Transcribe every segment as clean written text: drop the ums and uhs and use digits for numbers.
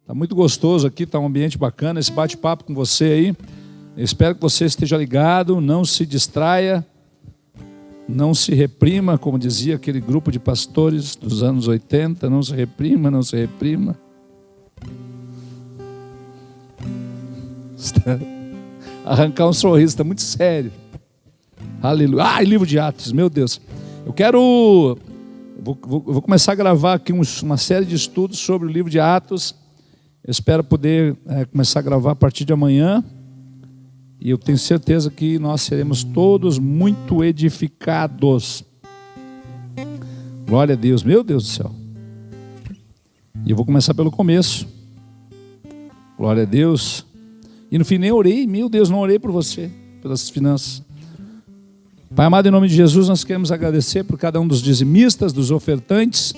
Está muito gostoso aqui, está um ambiente bacana, esse bate-papo com você aí. Eu espero que você esteja ligado, não se distraia, não se reprima, como dizia aquele grupo de pastores dos anos 80, não se reprima, não se reprima. Arrancar um sorriso, está muito sério. Aleluia. Livro de Atos, meu Deus. Vou começar a gravar aqui uma série de estudos sobre o livro de Atos. Eu espero poder começar a gravar a partir de amanhã. E eu tenho certeza que nós seremos todos muito edificados. Glória a Deus, meu Deus do céu. E eu vou começar pelo começo. Glória a Deus. E no fim nem orei, meu Deus, não orei por você, pelas finanças. Pai amado, em nome de Jesus, nós queremos agradecer por cada um dos dizimistas, dos ofertantes,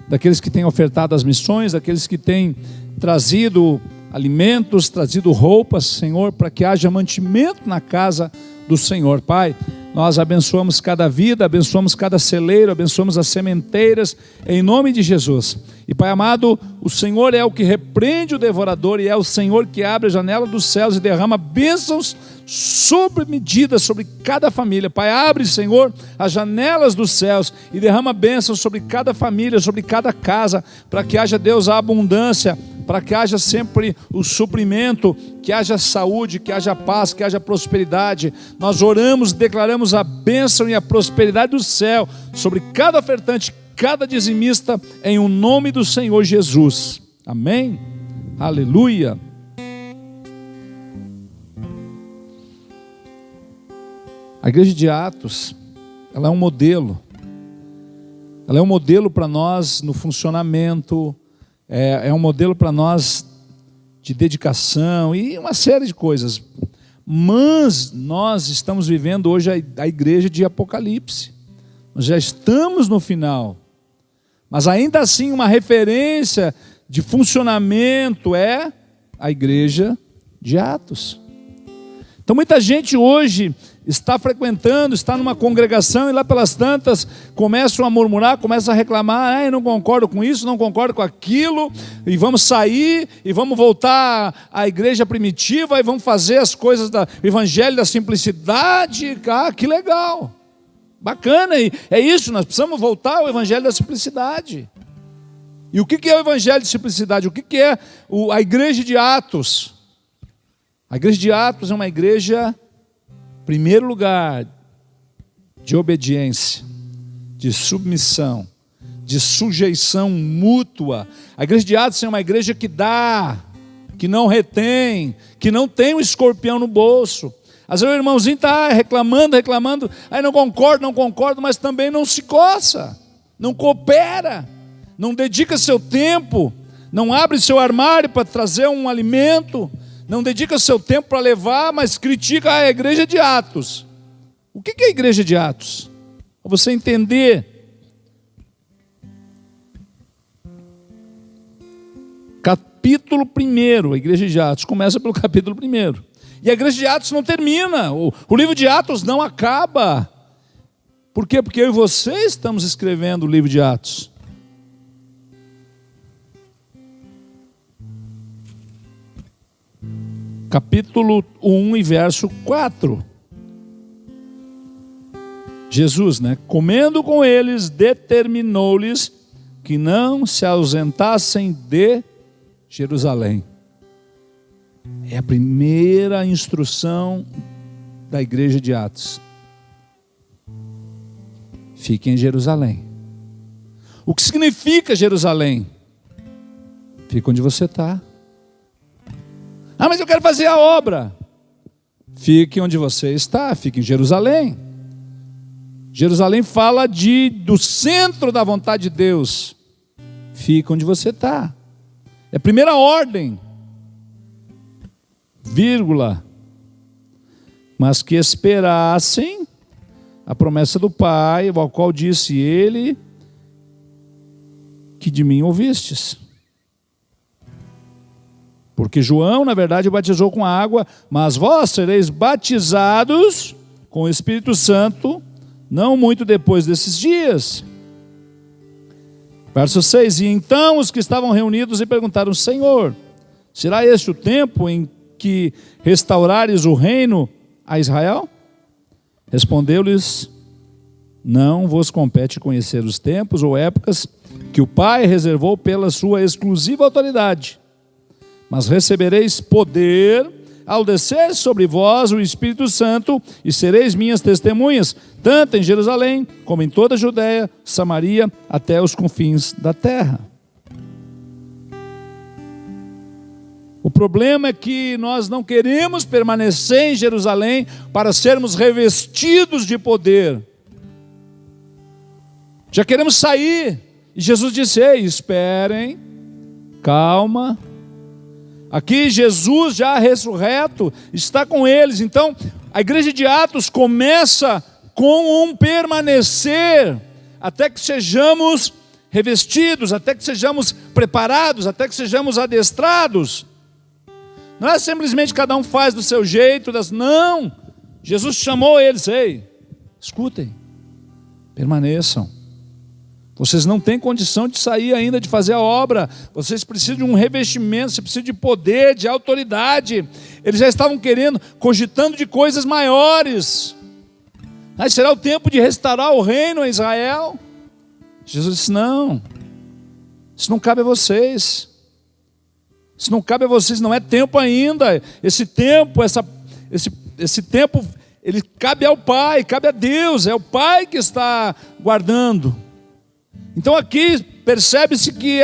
daqueles que têm ofertado as missões, daqueles que têm trazido alimentos, trazido roupas, Senhor, para que haja mantimento na casa do Senhor. Pai, nós abençoamos cada vida, abençoamos cada celeiro, abençoamos as sementeiras, em nome de Jesus. E Pai amado, o Senhor é o que repreende o devorador e é o Senhor que abre a janela dos céus e derrama bênçãos sobre medida sobre cada família. Pai, abre, Senhor, as janelas dos céus e derrama bênçãos sobre cada família, sobre cada casa, para que haja, Deus, a abundância, para que haja sempre o suprimento, que haja saúde, que haja paz, que haja prosperidade. Nós oramos, declaramos a bênção e a prosperidade do céu sobre cada ofertante, cada dizimista, em o nome do Senhor Jesus. Amém? Aleluia. A igreja de Atos, ela é um modelo. Ela é um modelo para nós no funcionamento, é um modelo para nós de dedicação e uma série de coisas. Mas nós estamos vivendo hoje a igreja de Apocalipse. Nós já estamos no final. Mas ainda assim uma referência de funcionamento é a igreja de Atos. Então muita gente hoje está frequentando, está numa congregação e lá pelas tantas começam a murmurar, começam a reclamar, eu não concordo com isso, não concordo com aquilo, e vamos sair, e vamos voltar à igreja primitiva, e vamos fazer as coisas do evangelho da simplicidade. Que legal, bacana, e é isso, nós precisamos voltar ao evangelho da simplicidade. E o que é o evangelho de simplicidade? O que é a igreja de Atos? A igreja de Atos é uma igreja, em primeiro lugar, de obediência, de submissão, de sujeição mútua. A igreja de Atos é uma igreja que dá, que não retém, que não tem um escorpião no bolso. Às vezes o irmãozinho está reclamando, aí não concordo, mas também não se coça, não coopera, não dedica seu tempo, não abre seu armário para trazer um alimento, não dedica seu tempo para levar, mas critica a igreja de Atos. O que é a igreja de Atos? Para você entender. Capítulo 1, a igreja de Atos, começa pelo capítulo 1. E a igreja de Atos não termina, o livro de Atos não acaba. Por quê? Porque eu e você estamos escrevendo o livro de Atos. Capítulo 1 e verso 4. Jesus, comendo com eles, determinou-lhes que não se ausentassem de Jerusalém. É a primeira instrução da igreja de Atos. Fique em Jerusalém. O que significa Jerusalém? Fica onde você está. Mas eu quero fazer a obra. Fique onde você está, fique em Jerusalém. Jerusalém fala do centro da vontade de Deus. Fique onde você está. É a primeira ordem. Vírgula. Mas que esperassem a promessa do Pai, ao qual disse ele, que de mim ouvistes. Porque João, na verdade, batizou com água, mas vós sereis batizados com o Espírito Santo, não muito depois desses dias. Verso 6: E então os que estavam reunidos lhe perguntaram: Senhor, será este o tempo em que restaurares o reino a Israel? Respondeu-lhes: Não vos compete conhecer os tempos ou épocas que o Pai reservou pela sua exclusiva autoridade, mas recebereis poder ao descer sobre vós o Espírito Santo, e sereis minhas testemunhas, tanto em Jerusalém, como em toda a Judeia, Samaria, até os confins da terra. O problema é que nós não queremos permanecer em Jerusalém para sermos revestidos de poder. Já queremos sair. E Jesus disse: Ei, esperem, calma. Aqui Jesus já ressurreto está com eles. Então a igreja de Atos começa com um permanecer até que sejamos revestidos, até que sejamos preparados, até que sejamos adestrados. Não é simplesmente cada um faz do seu jeito, não. Jesus chamou eles: Ei, escutem, permaneçam. Vocês não têm condição de sair ainda, de fazer a obra. Vocês precisam de um revestimento, vocês precisam de poder, de autoridade. Eles já estavam cogitando de coisas maiores. Aí será o tempo de restaurar o reino a Israel? Jesus disse: Não, isso não cabe a vocês. Isso não cabe a vocês, não é tempo ainda. Esse tempo, esse tempo, ele cabe ao Pai, cabe a Deus. É o Pai que está guardando. Então aqui percebe-se que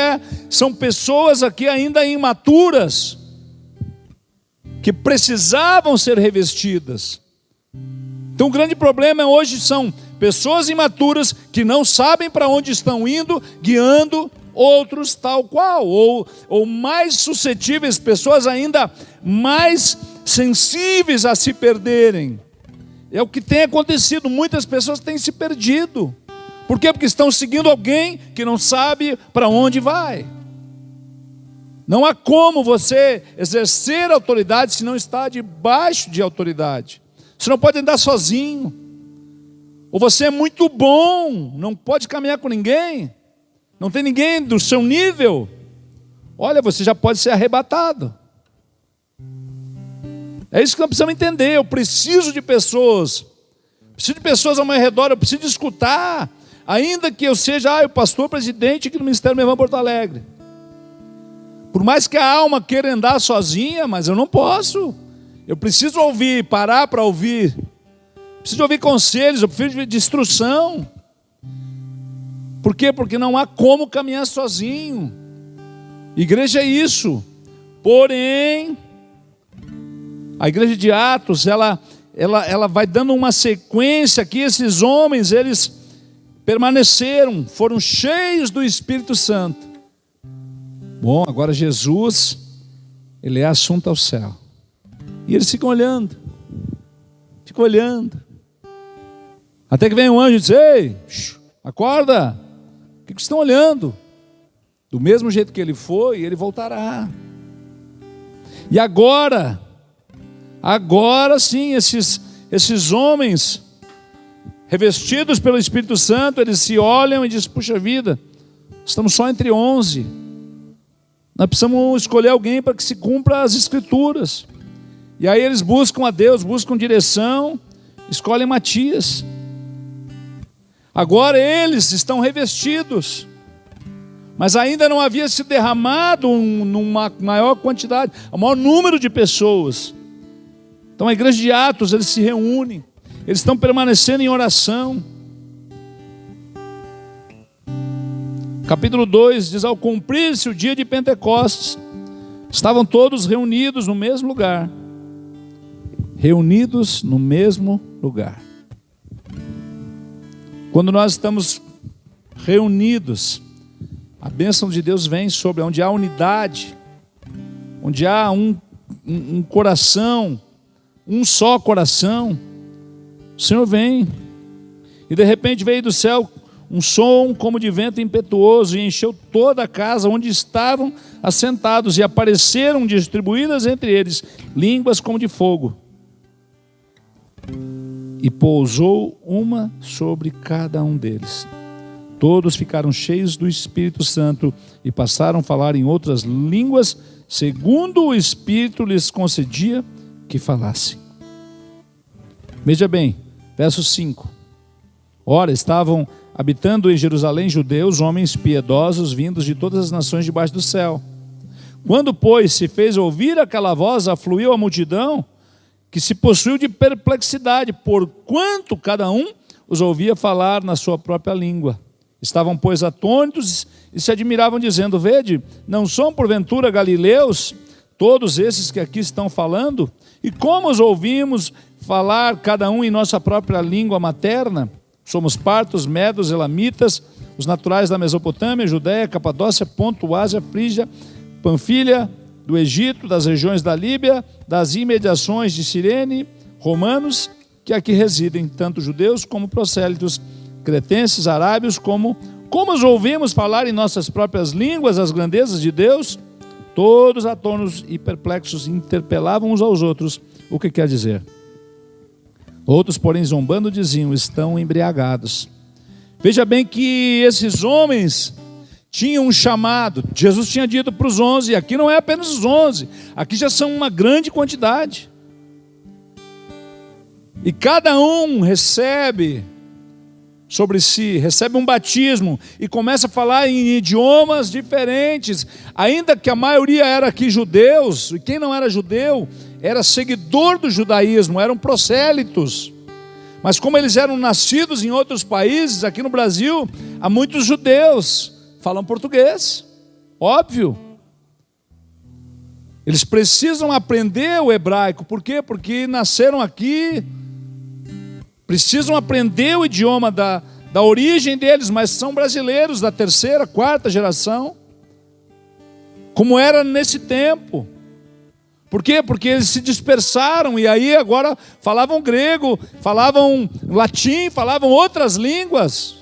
são pessoas aqui ainda imaturas, que precisavam ser revestidas. Então o grande problema hoje são pessoas imaturas que não sabem para onde estão indo, guiando outros tal qual, ou mais suscetíveis, pessoas ainda mais sensíveis a se perderem. É o que tem acontecido, muitas pessoas têm se perdido. Por quê? Porque estão seguindo alguém que não sabe para onde vai. Não há como você exercer autoridade se não está debaixo de autoridade. Você não pode andar sozinho. Ou você é muito bom, não pode caminhar com ninguém. Não tem ninguém do seu nível. Olha, você já pode ser arrebatado. É isso que nós precisamos entender. Eu preciso de pessoas. Preciso de pessoas ao meu redor. Eu preciso de escutar. Ainda que eu seja o pastor presidente aqui do Ministério Meu Irmão Porto Alegre. Por mais que a alma queira andar sozinha, mas eu não posso. Eu preciso ouvir, parar para ouvir. Preciso ouvir conselhos, eu preciso de instrução. Por quê? Porque não há como caminhar sozinho. Igreja é isso. Porém, a igreja de Atos, ela vai dando uma sequência aqui. Esses homens, eles permaneceram, foram cheios do Espírito Santo. Bom, agora Jesus, ele é assunto ao céu. E eles ficam olhando. Ficam olhando. Até que vem um anjo e diz: Ei, acorda. O que vocês estão olhando? Do mesmo jeito que ele foi, ele voltará. E agora sim, esses homens revestidos pelo Espírito Santo, eles se olham e dizem: puxa vida, estamos só entre 11. Nós precisamos escolher alguém para que se cumpra as Escrituras. E aí eles buscam a Deus, buscam direção, escolhem Matias. Agora eles estão revestidos, mas ainda não havia se derramado numa maior quantidade, o maior número de pessoas. Então a igreja de Atos, eles se reúnem, eles estão permanecendo em oração. Capítulo 2 diz: ao cumprir-se o dia de Pentecostes, estavam todos reunidos no mesmo lugar. Reunidos no mesmo lugar. Quando nós estamos reunidos, a bênção de Deus vem sobre onde há unidade, onde há um coração, um só coração. O Senhor vem. E de repente veio do céu um som como de vento impetuoso e encheu toda a casa onde estavam assentados, e apareceram distribuídas entre eles línguas como de fogo. E pousou uma sobre cada um deles. todos ficaram cheios do Espírito Santo e passaram a falar em outras línguas, segundo o Espírito lhes concedia que falassem. Veja bem, verso 5. Ora, estavam habitando em Jerusalém judeus, homens piedosos, vindos de todas as nações debaixo do céu. Quando, pois, se fez ouvir aquela voz, afluiu a multidão, que se possuiu de perplexidade, porquanto cada um os ouvia falar na sua própria língua. Estavam, pois, atônitos e se admiravam, dizendo: vede, não são porventura galileus todos esses que aqui estão falando? E como os ouvimos falar cada um em nossa própria língua materna? Somos partos, medos, elamitas, os naturais da Mesopotâmia, Judéia, Capadócia, Ponto, Ásia, Frígia, Panfilha, do Egito, das regiões da Líbia, das imediações de Cirene, romanos que aqui residem, tanto judeus como prosélitos, cretenses, arábios, como os ouvimos falar em nossas próprias línguas as grandezas de Deus? Todos atônitos e perplexos interpelavam uns aos outros o que quer dizer. Outros, porém, zombando, diziam: estão embriagados. Veja bem que esses homens tinham um chamado. Jesus tinha dito para os 11, aqui não é apenas os 11, aqui já são uma grande quantidade. E cada um recebe sobre si, recebe um batismo e começa a falar em idiomas diferentes, ainda que a maioria era aqui judeus, e quem não era judeu era seguidor do judaísmo, eram prosélitos. Mas como eles eram nascidos em outros países, aqui no Brasil, há muitos judeus falam português, óbvio. Eles precisam aprender o hebraico, por quê? Porque nasceram aqui, precisam aprender o idioma da origem deles, mas são brasileiros da terceira, quarta geração, como era nesse tempo. Por quê? Porque eles se dispersaram e aí agora falavam grego, falavam latim, falavam outras línguas.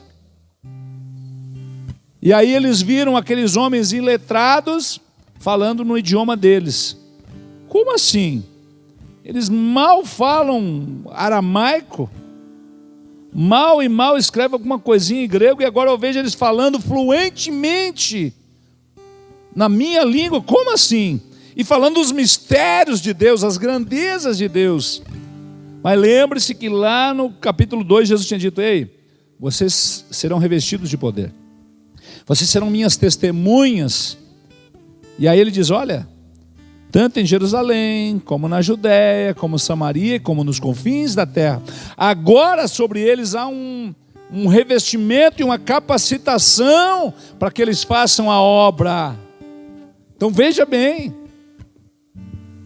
E aí eles viram aqueles homens iletrados falando no idioma deles. Como assim? Eles mal falam aramaico, mal escrevem alguma coisinha em grego, e agora eu vejo eles falando fluentemente na minha língua. Como assim? E falando dos mistérios de Deus, as grandezas de Deus. Mas lembre-se que lá no capítulo 2 Jesus tinha dito: ei, vocês serão revestidos de poder, vocês serão minhas testemunhas. E aí ele diz: olha, tanto em Jerusalém, como na Judéia, como Samaria, como nos confins da terra, agora sobre eles há um revestimento e uma capacitação para que eles façam a obra. Então veja bem,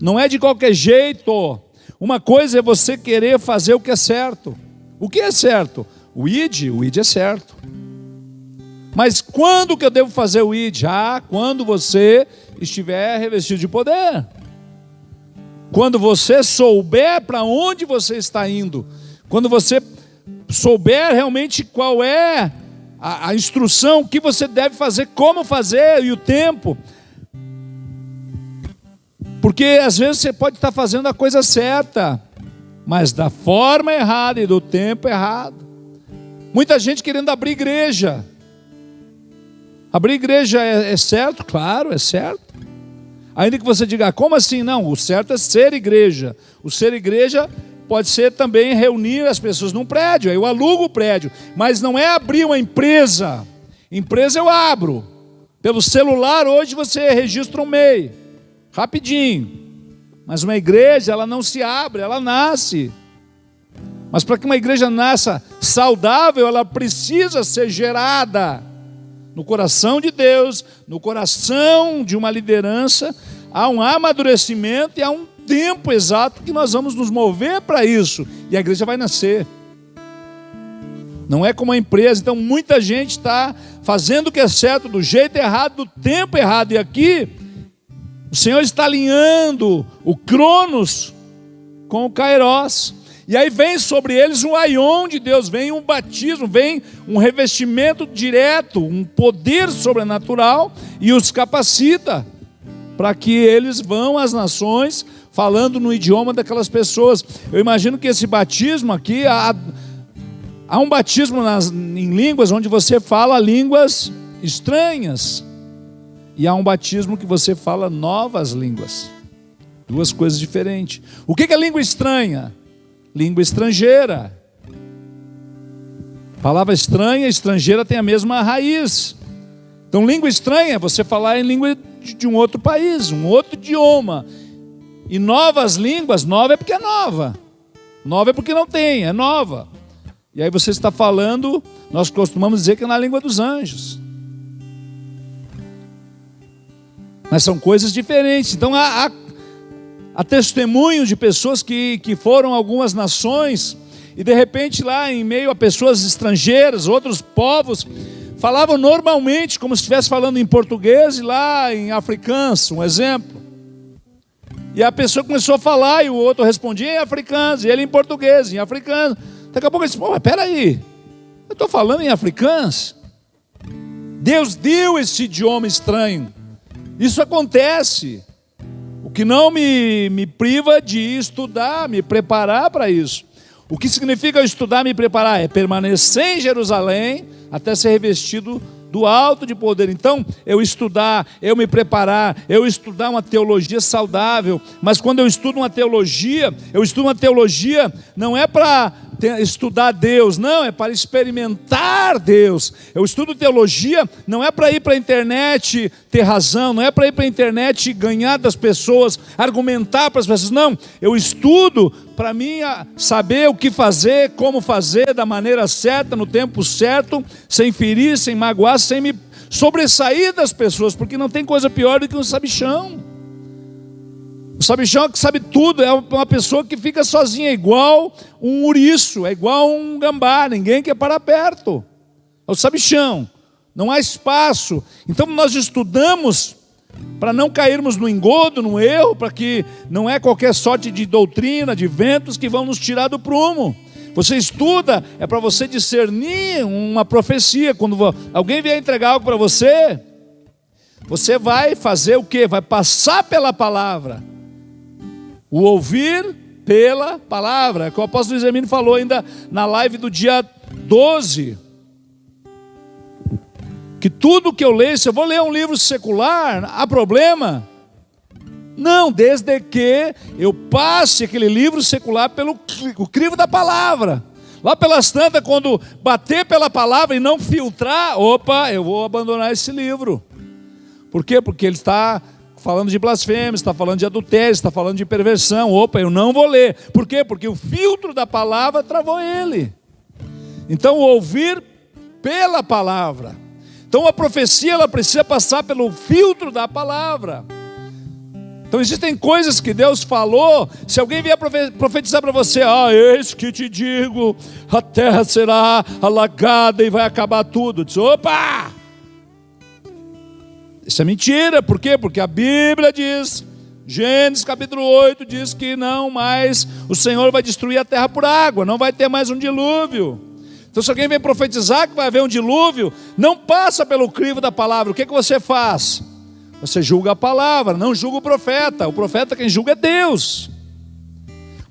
não é de qualquer jeito. Uma coisa é você querer fazer o que é certo. O que é certo? O ID é certo. Mas quando que eu devo fazer o ID? Quando você estiver revestido de poder. Quando você souber para onde você está indo. Quando você souber realmente qual é a instrução, o que você deve fazer, como fazer e o tempo. Porque às vezes você pode estar fazendo a coisa certa, mas da forma errada e do tempo errado. Muita gente querendo abrir igreja. Abrir igreja é certo? Claro, é certo. Ainda que você diga: como assim? Não, o certo é ser igreja. O ser igreja pode ser também reunir as pessoas num prédio. Aí eu alugo o prédio, mas não é abrir uma empresa. Empresa eu abro. Pelo celular hoje você registra um MEI, rapidinho. Mas uma igreja, ela não se abre, ela nasce. Mas para que uma igreja nasça saudável, ela precisa ser gerada no coração de Deus, no coração de uma liderança. Há um amadurecimento e há um tempo exato que nós vamos nos mover para isso, e a igreja vai nascer. Não é como a empresa. Então muita gente está fazendo o que é certo do jeito errado, do tempo errado, e aqui o Senhor está alinhando o Cronos com o Kairos. E aí vem sobre eles um aion de Deus, vem um batismo, vem um revestimento direto, um poder sobrenatural, e os capacita para que eles vão às nações falando no idioma daquelas pessoas. Eu imagino que esse batismo aqui, Há um batismo em línguas onde você fala línguas estranhas. E há um batismo que você fala novas línguas. Duas coisas diferentes. O que é língua estranha? Língua estrangeira. Palavra estranha, estrangeira tem a mesma raiz. Então, língua estranha é você falar em língua de um outro país, um outro idioma. E novas línguas, nova é porque é nova. Nova é porque não tem, é nova. E aí você está falando, nós costumamos dizer que é na língua dos anjos. Mas são coisas diferentes. Então há testemunho de pessoas que foram a algumas nações e de repente lá em meio a pessoas estrangeiras, outros povos, falavam normalmente como se estivesse falando em português e lá em africâns, um exemplo. E a pessoa começou a falar e o outro respondia em africâns, e ele em português, em africâns. Daqui a pouco ele disse, mas peraí, eu estou falando em africâns? Deus deu esse idioma estranho. Isso acontece. O que não me priva de estudar, me preparar para isso. O que significa estudar, me preparar? É permanecer em Jerusalém até ser revestido do alto de poder. Então, eu estudar, eu me preparar, eu estudar uma teologia saudável. Mas quando eu estudo uma teologia não é para estudar Deus, não, é para experimentar Deus. Eu estudo teologia não é para ir para a internet ter razão, não é para ir para a internet ganhar das pessoas, argumentar para as pessoas, não. Eu estudo para mim saber o que fazer, como fazer, da maneira certa, no tempo certo, sem ferir, sem magoar, sem me sobressair das pessoas, porque não tem coisa pior do que um sabichão. O sabichão é que sabe tudo, é uma pessoa que fica sozinha, é igual um ouriço, é igual um gambá, ninguém quer parar perto. É o sabichão, não há espaço. Então nós estudamos para não cairmos no engodo, no erro, para que não é qualquer sorte de doutrina, de ventos que vão nos tirar do prumo. Você estuda, é para você discernir uma profecia. Quando alguém vier entregar algo para você, você vai fazer o quê? Vai passar pela palavra. O ouvir pela palavra, que o apóstolo Luiz Hermínio falou ainda na live do dia 12, que tudo que eu leio, se eu vou ler um livro secular, há problema? Não, desde que eu passe aquele livro secular pelo crivo da palavra. Lá pelas tantas, quando bater pela palavra e não filtrar, opa, eu vou abandonar esse livro. Por quê? Porque ele está falando de blasfêmia, está falando de adultério, está falando de perversão. Opa, eu não vou ler. Por quê? Porque o filtro da palavra travou ele. Então, ouvir pela palavra. Então, a profecia ela precisa passar pelo filtro da palavra. Então, existem coisas que Deus falou. Se alguém vier profetizar para você, eis que te digo, a terra será alagada e vai acabar tudo. Diz, opa! Isso é mentira, por quê? Porque a Bíblia diz, Gênesis capítulo 8 diz que não mais o Senhor vai destruir a terra por água, não vai ter mais um dilúvio. Então se alguém vem profetizar que vai haver um dilúvio, não passa pelo crivo da palavra, o que você faz? Você julga a palavra, não julga o profeta quem julga é Deus.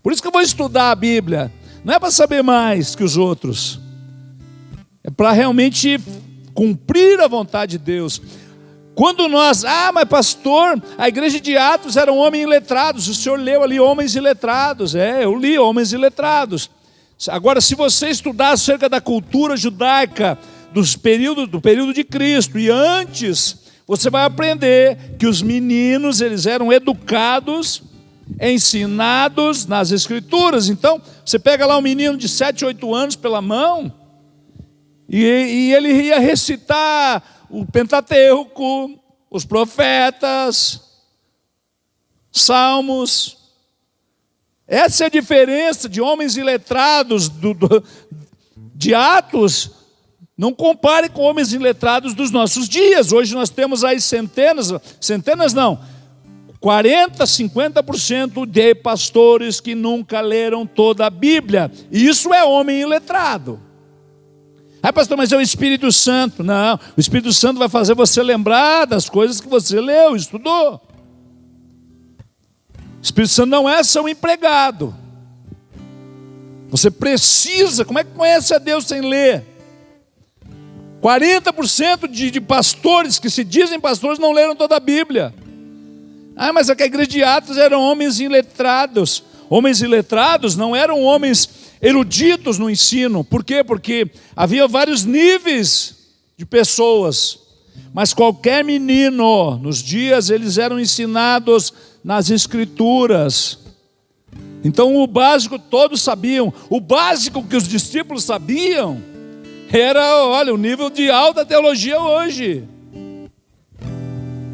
Por isso que eu vou estudar a Bíblia, não é para saber mais que os outros, é para realmente cumprir a vontade de Deus. Quando nós, mas pastor, a igreja de Atos eram homens iletrados, o senhor leu ali homens iletrados, eu li homens iletrados. Agora, se você estudar acerca da cultura judaica, do período de Cristo e antes, você vai aprender que os meninos, eles eram educados, ensinados nas escrituras. Então, você pega lá um menino de 7, 8 anos pela mão, e ele ia recitar o Pentateuco, os profetas, salmos. Essa é a diferença de homens iletrados de Atos. Não compare com homens iletrados dos nossos dias. Hoje nós temos aí centenas não, 40%, 50% de pastores que nunca leram toda a Bíblia. E isso é homem iletrado. Pastor, mas é o Espírito Santo. Não, o Espírito Santo vai fazer você lembrar das coisas que você leu, estudou. O Espírito Santo não é seu empregado. Você precisa, como é que conhece a Deus sem ler? 40% de pastores que se dizem pastores não leram toda a Bíblia. Mas é que a igreja de Atos eram homens iletrados. Homens iletrados não eram homens eruditos no ensino. Por quê? Porque havia vários níveis de pessoas. Mas qualquer menino, nos dias, eles eram ensinados nas Escrituras. Então o básico todos sabiam. O básico que os discípulos sabiam era, olha, o nível de alta teologia hoje.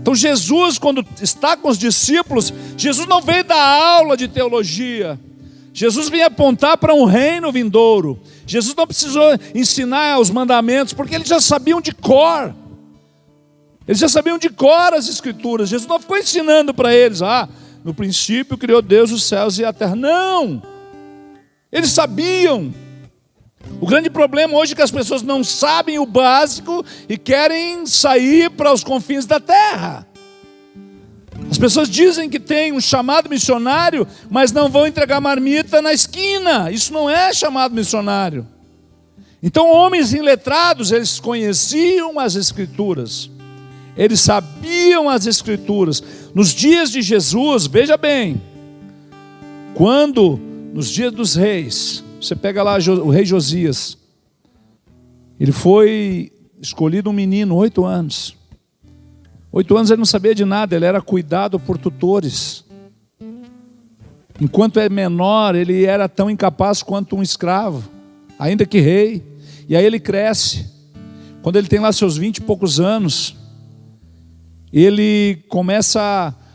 Então Jesus, quando está com os discípulos, Jesus não veio dar aula de teologia. Jesus veio apontar para um reino vindouro. Jesus não precisou ensinar os mandamentos, porque eles já sabiam de cor. Eles já sabiam de cor as Escrituras. Jesus não ficou ensinando para eles, no princípio criou Deus os céus e a terra. Não! Eles sabiam. O grande problema hoje é que as pessoas não sabem o básico e querem sair para os confins da terra. As pessoas dizem que tem um chamado missionário, mas não vão entregar marmita na esquina. Isso não é chamado missionário. Então, homens iletrados, eles conheciam as Escrituras. Eles sabiam as Escrituras. Nos dias de Jesus, veja bem, quando nos dias dos reis, você pega lá o rei Josias, ele foi escolhido um menino, 8 anos. 8 anos ele não sabia de nada, ele era cuidado por tutores. Enquanto é menor, ele era tão incapaz quanto um escravo, ainda que rei. E aí ele cresce. Quando ele tem lá seus 20 e poucos anos, ele começa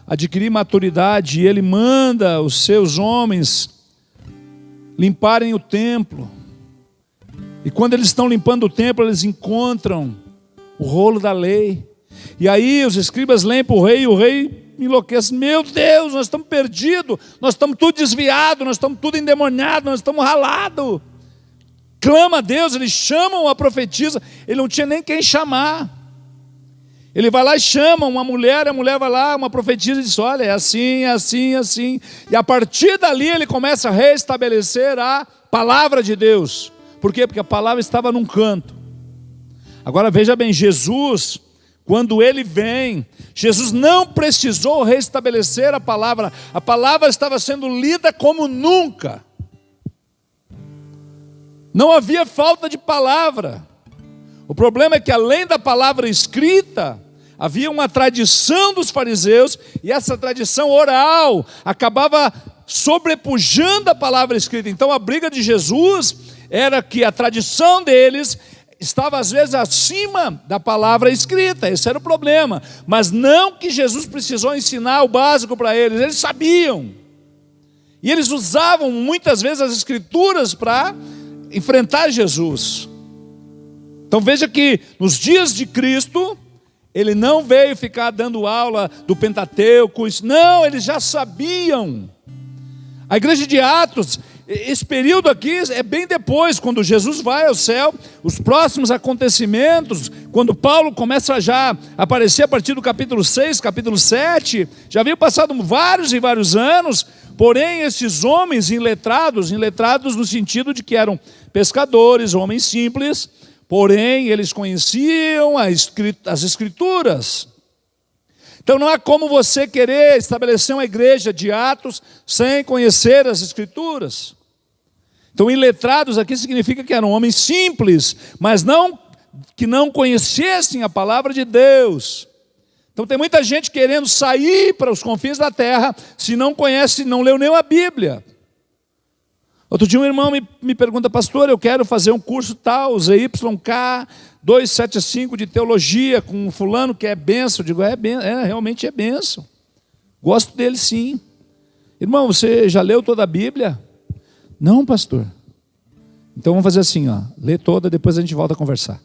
a adquirir maturidade e ele manda os seus homens limparem o templo. E quando eles estão limpando o templo, eles encontram o rolo da lei. E aí os escribas leem para o rei e o rei enlouquece. Meu Deus, nós estamos perdidos, nós estamos tudo desviados, nós estamos tudo endemoniados, nós estamos ralados. Clama a Deus, eles chamam a profetisa, ele não tinha nem quem chamar. Ele vai lá e chama uma mulher, a mulher vai lá, uma profetisa, e diz, olha, é assim, é assim, é assim. E a partir dali ele começa a restabelecer a palavra de Deus. Por quê? Porque a palavra estava num canto. Agora veja bem, Jesus, quando ele vem, Jesus não precisou restabelecer a palavra estava sendo lida como nunca. Não havia falta de palavra. O problema é que além da palavra escrita, havia uma tradição dos fariseus, e essa tradição oral acabava sobrepujando a palavra escrita. Então a briga de Jesus era que a tradição deles estava às vezes acima da palavra escrita. Esse era o problema. Mas não que Jesus precisou ensinar o básico para eles, eles sabiam. E eles usavam muitas vezes as Escrituras para enfrentar Jesus. Então veja que nos dias de Cristo, ele não veio ficar dando aula do Pentateuco, não, eles já sabiam. A igreja de Atos, esse período aqui é bem depois, quando Jesus vai ao céu, os próximos acontecimentos, quando Paulo começa já a aparecer a partir do capítulo 6, capítulo 7, já haviam passado vários e vários anos, porém esses homens iletrados no sentido de que eram pescadores, homens simples, porém eles conheciam as Escrituras. Então não há como você querer estabelecer uma igreja de Atos sem conhecer as Escrituras. Então iletrados aqui significa que eram homens simples, mas não que não conhecessem a palavra de Deus. Então tem muita gente querendo sair para os confins da terra, se não conhece, não leu nem a Bíblia. Outro dia um irmão me pergunta, pastor, eu quero fazer um curso tal, ZYK 275 de teologia com um fulano que é bênção. Eu digo, realmente é bênção. Gosto dele sim. Irmão, você já leu toda a Bíblia? Não, pastor. Então vamos fazer assim, lê toda, depois a gente volta a conversar.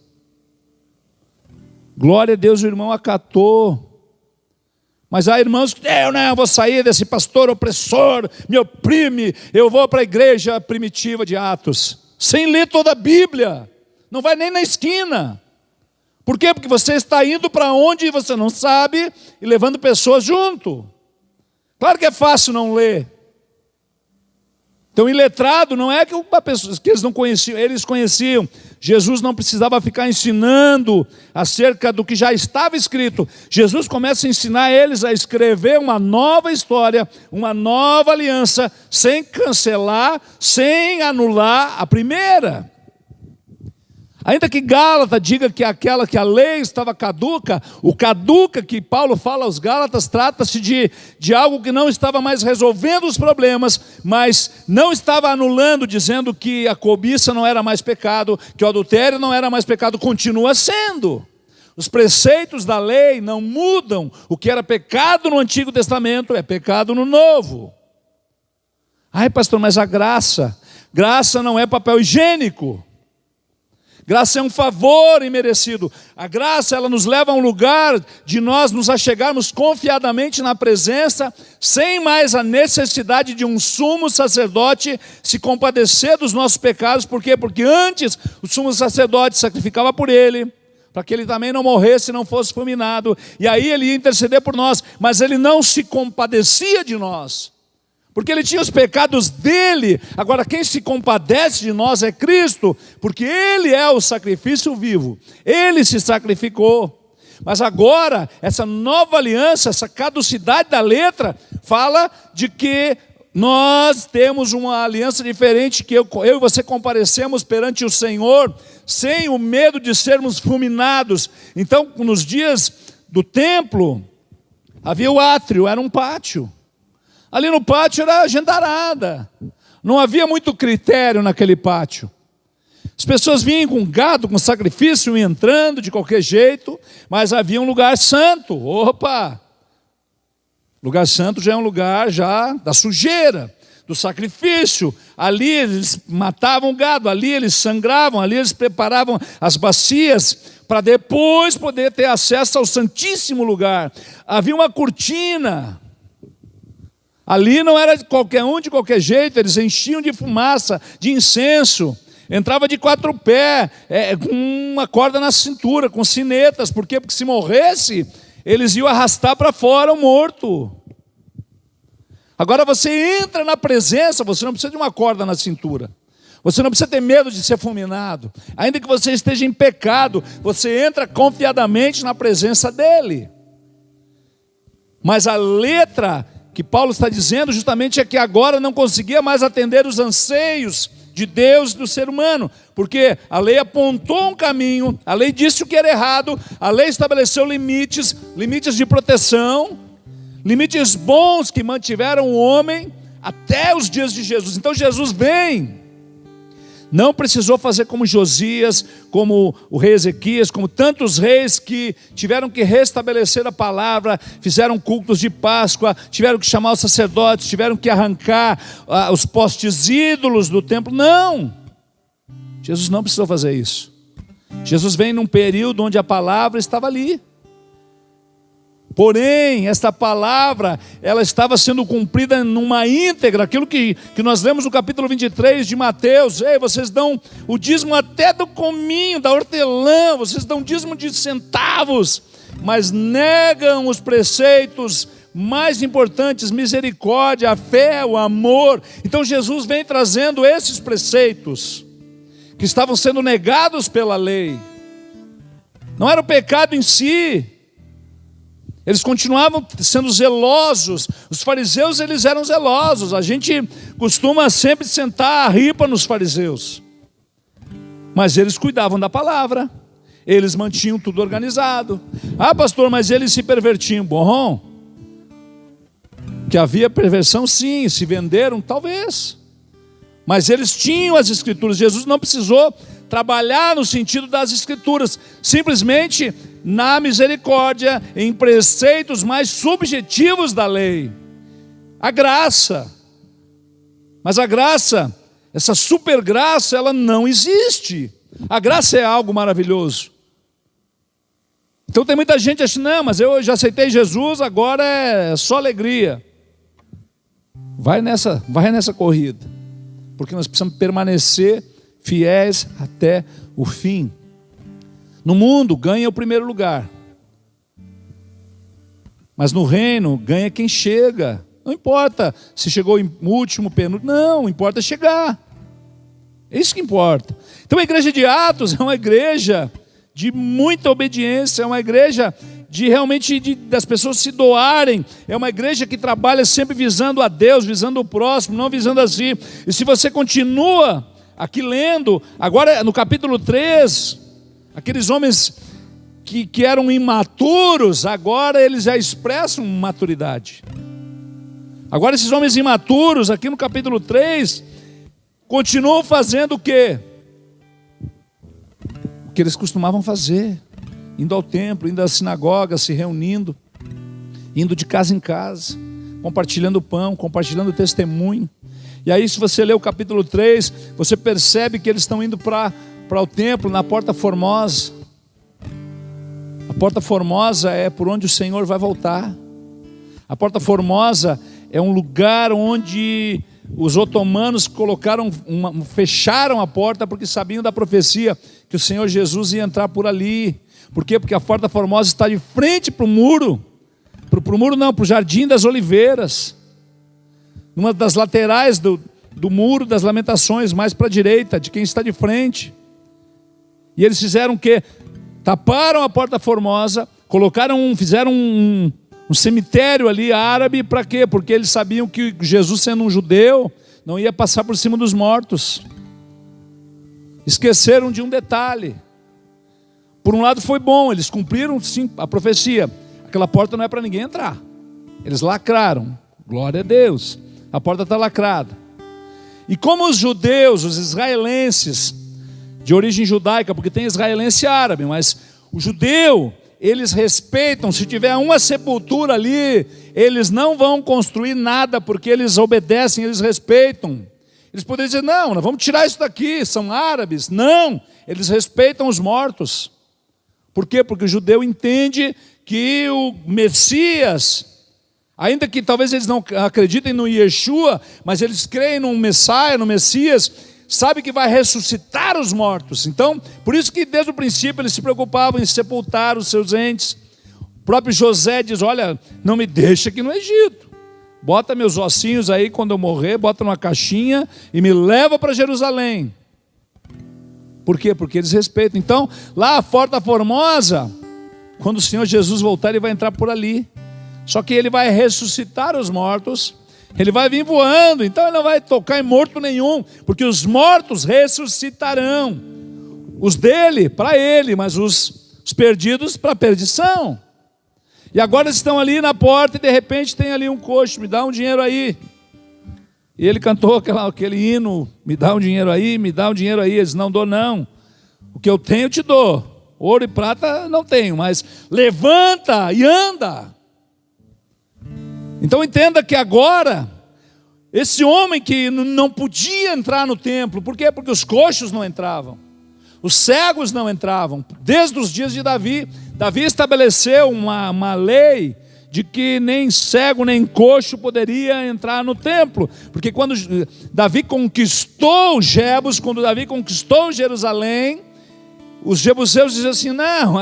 Glória a Deus, o irmão acatou. Mas há irmãos que, eu não vou sair desse pastor opressor, me oprime, eu vou para a igreja primitiva de Atos, sem ler toda a Bíblia, não vai nem na esquina. Por quê? Porque você está indo para onde você não sabe e levando pessoas junto. Claro que é fácil não ler. Então, iletrado não é que eles não conheciam, eles conheciam. Jesus não precisava ficar ensinando acerca do que já estava escrito. Jesus começa a ensinar eles a escrever uma nova história, uma nova aliança, sem cancelar, sem anular a primeira. Ainda que Gálatas diga que aquela que a lei estava caduca, o caduca que Paulo fala aos Gálatas trata-se de algo que não estava mais resolvendo os problemas, mas não estava anulando, dizendo que a cobiça não era mais pecado, que o adultério não era mais pecado, continua sendo. Os preceitos da lei não mudam. O que era pecado no Antigo Testamento é pecado no Novo. Ai, pastor, mas a graça não é papel higiênico. Graça é um favor imerecido. A graça, ela nos leva a um lugar de nós nos achegarmos confiadamente na presença, sem mais a necessidade de um sumo sacerdote se compadecer dos nossos pecados. Por quê? Porque antes o sumo sacerdote sacrificava por ele, para que ele também não morresse e não fosse fulminado. E aí ele ia interceder por nós, mas ele não se compadecia de nós, porque ele tinha os pecados dele. Agora quem se compadece de nós é Cristo, porque ele é o sacrifício vivo, ele se sacrificou. Mas agora, essa nova aliança, essa caducidade da letra, fala de que nós temos uma aliança diferente, que eu e você comparecemos perante o Senhor, sem o medo de sermos fulminados. Então, nos dias do templo, havia o átrio, era um pátio. Ali no pátio era gendarada. Não havia muito critério naquele pátio. As pessoas vinham com gado, com sacrifício, entrando de qualquer jeito, mas havia um lugar santo. Opa! Lugar santo já é um lugar já da sujeira, do sacrifício. Ali eles matavam gado, ali eles sangravam, ali eles preparavam as bacias para depois poder ter acesso ao santíssimo lugar. Havia uma cortina. Ali não era qualquer um de qualquer jeito, eles enchiam de fumaça, de incenso, entrava de 4 pés, com uma corda na cintura, com sinetas. Por quê? Porque se morresse, eles iam arrastar para fora o morto. Agora você entra na presença, você não precisa de uma corda na cintura. Você não precisa ter medo de ser fulminado. Ainda que você esteja em pecado, você entra confiadamente na presença dele. Mas a letra que Paulo está dizendo justamente é que agora não conseguia mais atender os anseios de Deus e do ser humano, porque a lei apontou um caminho, a lei disse o que era errado, a lei estabeleceu limites de proteção, limites bons que mantiveram o homem até os dias de Jesus. Então Jesus vem. Não precisou fazer como Josias, como o rei Ezequias, como tantos reis que tiveram que restabelecer a palavra, fizeram cultos de Páscoa, tiveram que chamar os sacerdotes, tiveram que arrancar os postes ídolos do templo. Não! Jesus não precisou fazer isso. Jesus vem num período onde a palavra estava ali. Porém, esta palavra, ela estava sendo cumprida numa íntegra, aquilo que nós lemos no capítulo 23 de Mateus. Ei, vocês dão o dízimo até do cominho, da hortelã, vocês dão dízimo de centavos, mas negam os preceitos mais importantes, misericórdia, a fé, o amor. Então Jesus vem trazendo esses preceitos, que estavam sendo negados pela lei. Não era o pecado em si, eles continuavam sendo zelosos. Os fariseus, eles eram zelosos. A gente costuma sempre sentar a ripa nos fariseus, mas eles cuidavam da palavra, eles mantinham tudo organizado. Ah, pastor, mas eles se pervertiam. Bom, que havia perversão, sim. Se venderam, talvez, mas eles tinham as escrituras. Jesus não precisou trabalhar no sentido das escrituras, simplesmente na misericórdia, em preceitos mais subjetivos da lei. A graça. Mas a graça, essa super graça, ela não existe. A graça é algo maravilhoso. Então tem muita gente achando, não, mas eu já aceitei Jesus, agora é só alegria. Vai nessa corrida, porque nós precisamos permanecer fiéis até o fim. No mundo ganha o primeiro lugar, mas no reino ganha quem chega Não importa se chegou em último, penúltimo, não, importa chegar. É isso que importa. Então a igreja de Atos é uma igreja de muita obediência, é uma igreja de realmente das pessoas se doarem, é uma igreja que trabalha sempre visando a Deus, visando o próximo, não visando a si. E se você continua aqui lendo, agora no capítulo 3, aqueles homens que eram imaturos, agora eles já expressam maturidade. Agora esses homens imaturos, aqui no capítulo 3, continuam fazendo o quê? O que eles costumavam fazer, indo ao templo, indo à sinagoga, se reunindo, indo de casa em casa, compartilhando o pão, compartilhando o testemunho. E aí, se você ler o capítulo 3, você percebe que eles estão indo para o templo, na Porta Formosa. A Porta Formosa é por onde o Senhor vai voltar. A Porta Formosa é um lugar onde os otomanos fecharam a porta porque sabiam da profecia que o Senhor Jesus ia entrar por ali. Por quê? Porque a Porta Formosa está de frente para o muro. Para o muro não, para o Jardim das Oliveiras. Numa das laterais do muro das Lamentações, mais para a direita, de quem está de frente. E eles fizeram o quê? Taparam a Porta Formosa, fizeram um cemitério ali árabe, para quê? Porque eles sabiam que Jesus, sendo um judeu, não ia passar por cima dos mortos. Esqueceram de um detalhe. Por um lado foi bom, eles cumpriram sim a profecia. Aquela porta não é para ninguém entrar. Eles lacraram, glória a Deus. A porta está lacrada. E como os judeus, os israelenses, de origem judaica, porque tem israelense e árabe, mas o judeu, eles respeitam, se tiver uma sepultura ali, eles não vão construir nada, porque eles obedecem, eles respeitam. Eles poderiam dizer, não, nós vamos tirar isso daqui, são árabes. Não, eles respeitam os mortos. Por quê? Porque o judeu entende que o Messias, ainda que talvez eles não acreditem no Yeshua, mas eles creem no Messias, no Messias, sabe que vai ressuscitar os mortos. Então, por isso que desde o princípio eles se preocupavam em sepultar os seus entes. O próprio José diz, olha, não me deixa aqui no Egito. Bota meus ossinhos aí quando eu morrer, bota numa caixinha e me leva para Jerusalém. Por quê? Porque eles respeitam. Então, lá a Porta Formosa, quando o Senhor Jesus voltar, ele vai entrar por ali. Só que ele vai ressuscitar os mortos. Ele vai vir voando, então ele não vai tocar em morto nenhum, porque os mortos ressuscitarão. Os dele, para ele, mas os perdidos para a perdição. E agora eles estão ali na porta e de repente tem ali um coxo, me dá um dinheiro aí. E ele cantou aquele hino, me dá um dinheiro aí, me dá um dinheiro aí. Eles, não dou não, o que eu tenho eu te dou. Ouro e prata não tenho, mas levanta e anda. Então entenda que agora, esse homem que não podia entrar no templo, por quê? Porque os coxos não entravam, os cegos não entravam. Desde os dias de Davi, Davi estabeleceu uma lei de que nem cego nem coxo poderia entrar no templo, porque quando Davi conquistou Jebus, quando Davi conquistou Jerusalém, os jebuseus diziam assim, não,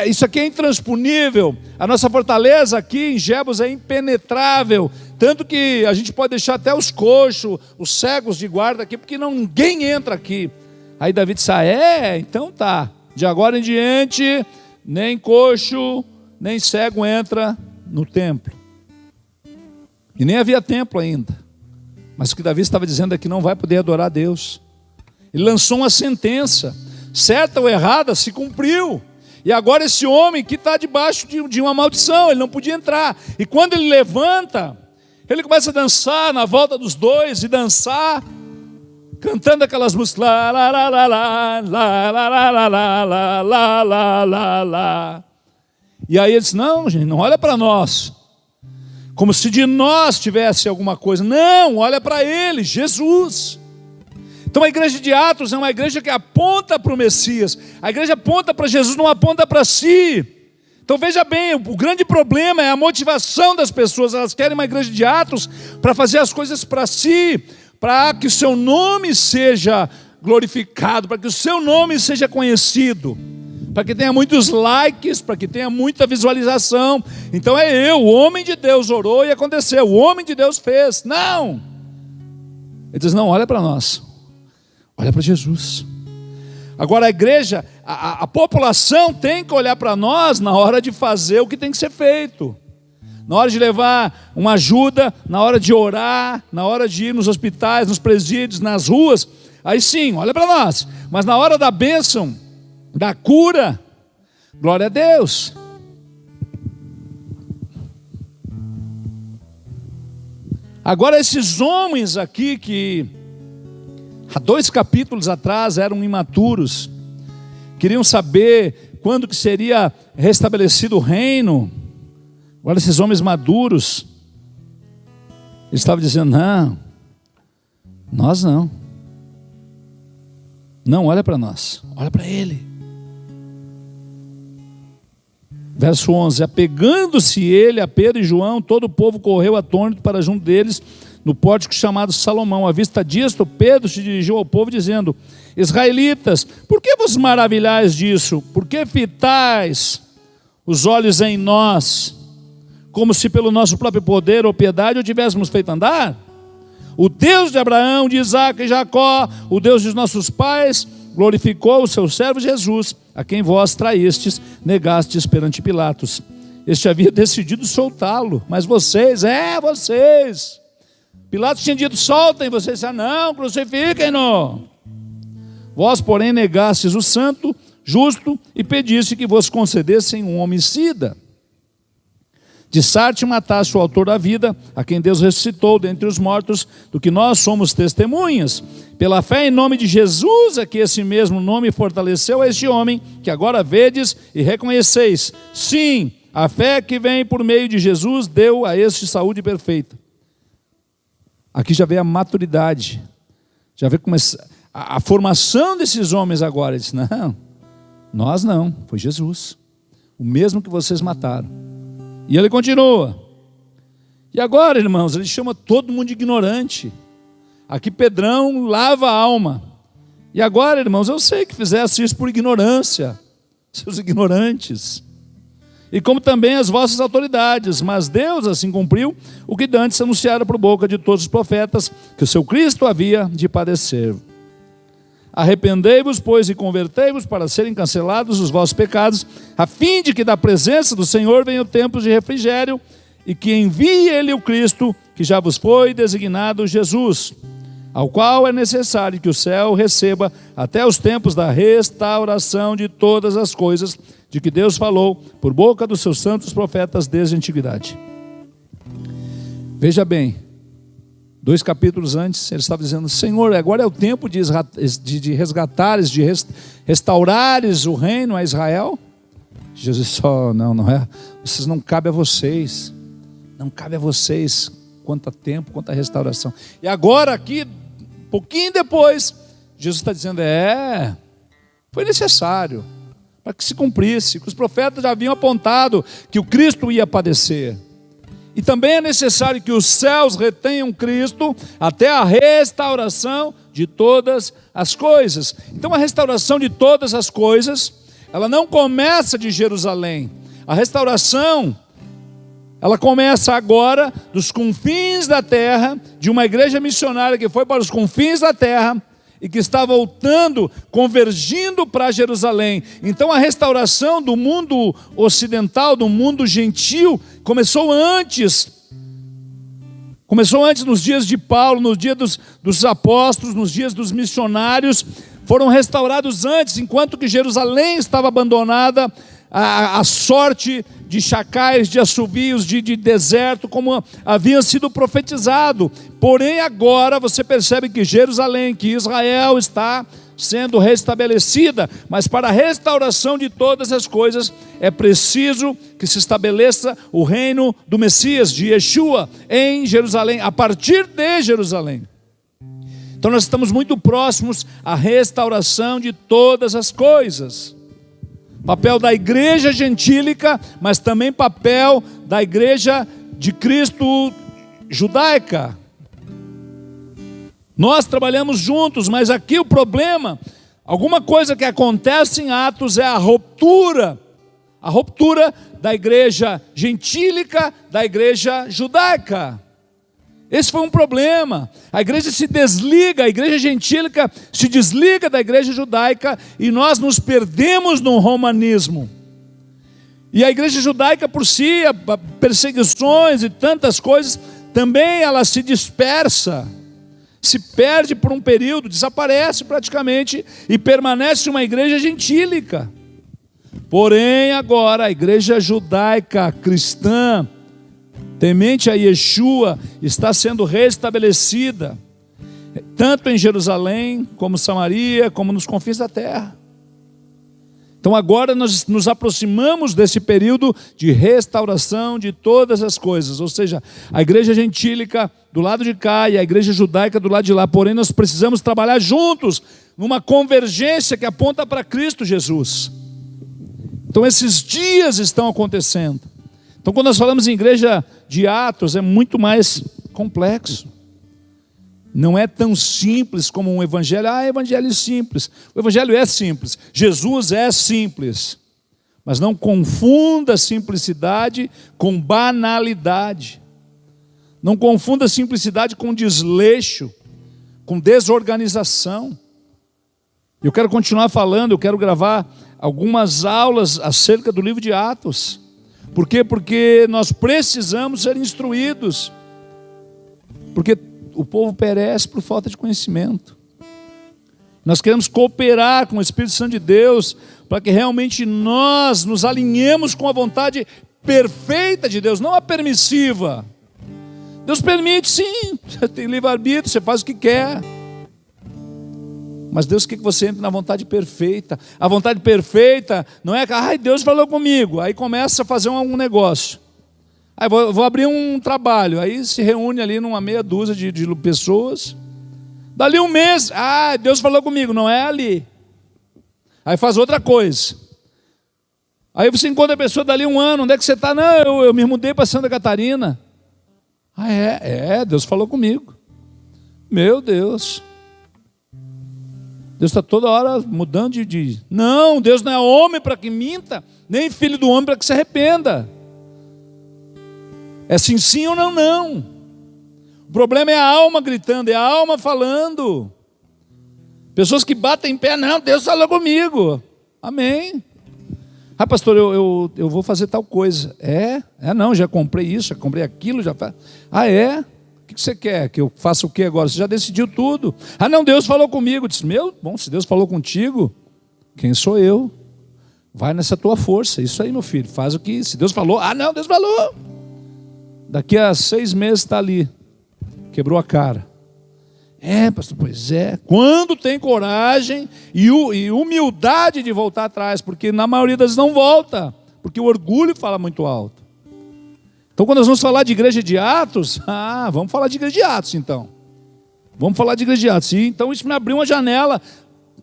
isso aqui é intransponível, a nossa fortaleza aqui em Jebus é impenetrável, tanto que a gente pode deixar até os coxos, os cegos de guarda aqui, porque ninguém entra aqui. Aí Davi disse, então tá, de agora em diante, nem coxo, nem cego entra no templo. E nem havia templo ainda, mas o que Davi estava dizendo é que não vai poder adorar a Deus. Ele lançou uma sentença, certa ou errada, se cumpriu. E agora esse homem que está debaixo de uma maldição, ele não podia entrar. E quando ele levanta, ele começa a dançar na volta dos dois, e dançar, cantando aquelas músicas, lá, lá, lá, lá, lá, lá, lá, lá, lá, lá, lá, lá, lá, lá. E aí ele disse, não, gente, não olha para nós, como se de nós tivesse alguma coisa. Não, olha para ele, Jesus. Então a igreja de Atos é uma igreja que aponta para o Messias. A igreja aponta para Jesus, não aponta para si. Então veja bem, o grande problema é a motivação das pessoas. Elas querem uma igreja de Atos para fazer as coisas para si, para que o seu nome seja glorificado, para que o seu nome seja conhecido. para que tenha muitos likes, para que tenha muita visualização. Então o homem de Deus orou e aconteceu, o homem de Deus fez. Não! Ele diz, não, olha para nós, olha para Jesus. Agora a igreja, a população tem que olhar para nós na hora de fazer o que tem que ser feito. Na hora de levar uma ajuda, na hora de orar, na hora de ir nos hospitais, nos presídios, nas ruas, aí sim, olha para nós. Mas na hora da bênção, da cura, glória a Deus. Agora esses homens aqui que há 2 capítulos atrás eram imaturos, queriam saber quando que seria restabelecido o reino. Agora esses homens maduros, eles estavam dizendo, não, nós não. Não, olha para nós, olha para ele. Verso 11, apegando-se ele a Pedro e João, todo o povo correu atônito para junto deles, no pórtico chamado Salomão. À vista disto, Pedro se dirigiu ao povo dizendo, israelitas, por que vos maravilhais disso? Por que fitais os olhos em nós, como se pelo nosso próprio poder ou piedade o tivéssemos feito andar? O Deus de Abraão, de Isaac e Jacó, o Deus dos nossos pais, glorificou o seu servo Jesus, a quem vós traístes, negastes perante Pilatos. Este havia decidido soltá-lo, mas vocês, Pilatos tinha dito, soltem, vocês disseram, não, crucifiquem-no. Vós, porém, negastes o santo, justo, e pediste que vos concedessem um homicida. De Sarte mataste o autor da vida, a quem Deus ressuscitou dentre os mortos, do que nós somos testemunhas. Pela fé em nome de Jesus é que esse mesmo nome fortaleceu a este homem, que agora vedes e reconheceis. Sim, a fé que vem por meio de Jesus deu a este saúde perfeita. Aqui já vê a maturidade, já vê como a formação desses homens agora. Ele diz, não, nós não, foi Jesus, o mesmo que vocês mataram. E ele continua. E agora, irmãos, ele chama todo mundo de ignorante. Aqui Pedrão lava a alma. E agora, irmãos, eu sei que fizesse isso por ignorância, seus ignorantes. E como também as vossas autoridades. Mas Deus assim cumpriu o que dantes anunciara por boca de todos os profetas, que o seu Cristo havia de padecer. Arrependei-vos, pois, e convertei-vos para serem cancelados os vossos pecados, a fim de que da presença do Senhor venham tempos de refrigério, e que envie ele o Cristo, que já vos foi designado Jesus, ao qual é necessário que o céu receba até os tempos da restauração de todas as coisas, de que Deus falou por boca dos seus santos profetas desde a antiguidade. Veja bem, 2 capítulos antes, ele estava dizendo, Senhor, agora é o tempo de resgatares, de restaurares o reino a Israel. Jesus disse, não é, vocês não cabe a vocês, não cabe a vocês, quanto a tempo, quanto a restauração. E agora aqui, um pouquinho depois, Jesus está dizendo, foi necessário, para que se cumprisse, que os profetas já haviam apontado que o Cristo ia padecer. E também é necessário que os céus retenham Cristo até a restauração de todas as coisas. Então a restauração de todas as coisas, ela não começa de Jerusalém. A restauração, ela começa agora dos confins da terra, de uma igreja missionária que foi para os confins da terra e que está voltando, convergindo para Jerusalém. Então a restauração do mundo ocidental, do mundo gentil, começou antes nos dias de Paulo, nos dias dos apóstolos, nos dias dos missionários, foram restaurados antes, enquanto que Jerusalém estava abandonada à sorte de chacais, de assobios, de deserto, como havia sido profetizado. Porém agora você percebe que Jerusalém, que Israel está sendo restabelecida, mas para a restauração de todas as coisas é preciso que se estabeleça o reino do Messias, de Yeshua, em Jerusalém, a partir de Jerusalém. Então nós estamos muito próximos à restauração de todas as coisas. Papel da igreja gentílica, mas também papel da igreja de Cristo judaica. Nós trabalhamos juntos, mas aqui o problema Alguma coisa que acontece em Atos é a ruptura da igreja gentílica, da igreja judaica. Esse foi um problema. A igreja se desliga, a igreja gentílica se desliga da igreja judaica e nós nos perdemos no romanismo. E a igreja judaica por si, perseguições e tantas coisas, também ela se dispersa, se perde por um período, desaparece praticamente e permanece uma igreja gentílica. Porém agora a igreja judaica cristã, temente a Yeshua, está sendo restabelecida, tanto em Jerusalém, como Samaria, como nos confins da terra. Então agora nós nos aproximamos desse período de restauração de todas as coisas, ou seja, a igreja gentílica do lado de cá e a igreja judaica do lado de lá, porém nós precisamos trabalhar juntos, numa convergência que aponta para Cristo Jesus. Então esses dias estão acontecendo. Então quando nós falamos em igreja de Atos, é muito mais complexo. Não é tão simples como um evangelho. Evangelho simples. O evangelho é simples. Jesus é simples. Mas não confunda simplicidade com banalidade. Não confunda simplicidade com desleixo, com desorganização. Eu quero continuar falando, eu quero gravar algumas aulas acerca do livro de Atos. Por quê? Porque nós precisamos ser instruídos. Porque o povo perece por falta de conhecimento. Nós queremos cooperar com o Espírito Santo de Deus para que realmente nós nos alinhemos com a vontade perfeita de Deus, não a permissiva. Deus permite sim, você tem livre-arbítrio, você faz o que quer. Mas Deus quer que você entre na vontade perfeita. A vontade perfeita não é que Deus falou comigo, aí começa a fazer um negócio. Aí vou abrir um trabalho, aí se reúne ali numa meia dúzia de pessoas. Dali um mês, Deus falou comigo, não é ali. Aí faz outra coisa. Aí você encontra a pessoa dali um ano, onde é que você está? Não, eu me mudei para Santa Catarina. Deus falou comigo. Meu Deus. Deus está toda hora mudando de... Não, Deus não é homem para que minta, nem filho do homem para que se arrependa. É sim, sim ou não, não. O problema é a alma gritando, é a alma falando. Pessoas que batem em pé, não, Deus falou comigo. Amém. Pastor, eu vou fazer tal coisa. Não, já comprei isso, já comprei aquilo, já faz. É? O que você quer? Que eu faça o que agora? Você já decidiu tudo. Não, Deus falou comigo. Eu disse, bom, se Deus falou contigo, quem sou eu? Vai nessa tua força. Isso aí, meu filho, faz o que, se Deus falou, não, Deus falou. Daqui a 6 meses está ali, quebrou a cara. Pastor, pois é. Quando tem coragem e humildade de voltar atrás, porque na maioria das vezes não volta, porque o orgulho fala muito alto. Então quando nós vamos falar de igreja de Atos, vamos falar de igreja de Atos então. Vamos falar de igreja de Atos. Então isso me abriu uma janela.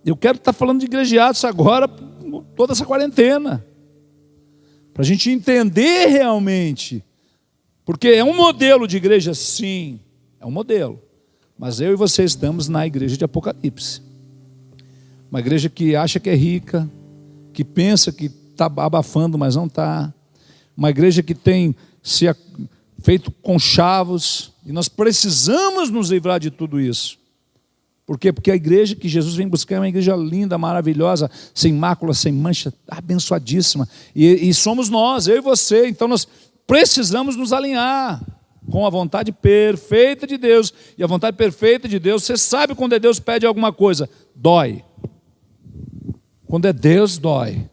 Eu quero estar falando de igreja de Atos agora, toda essa quarentena. Para a gente entender realmente. Porque é um modelo de igreja, sim, é um modelo. Mas eu e você estamos na igreja de Apocalipse. Uma igreja que acha que é rica, que pensa que está abafando, mas não está. Uma igreja que tem se feito conchavos. E nós precisamos nos livrar de tudo isso. Por quê? Porque a igreja que Jesus vem buscar é uma igreja linda, maravilhosa, sem mácula, sem mancha, abençoadíssima. E somos nós, eu e você. Então nós precisamos nos alinhar com a vontade perfeita de Deus. E a vontade perfeita de Deus, você sabe quando Deus pede alguma coisa, dói. Quando é Deus, dói.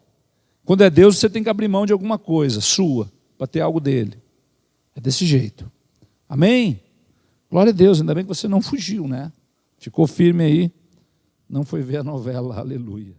Quando é Deus, você tem que abrir mão de alguma coisa sua, para ter algo dele. É desse jeito. Amém? Glória a Deus, ainda bem que você não fugiu, né? Ficou firme aí, não foi ver a novela, aleluia.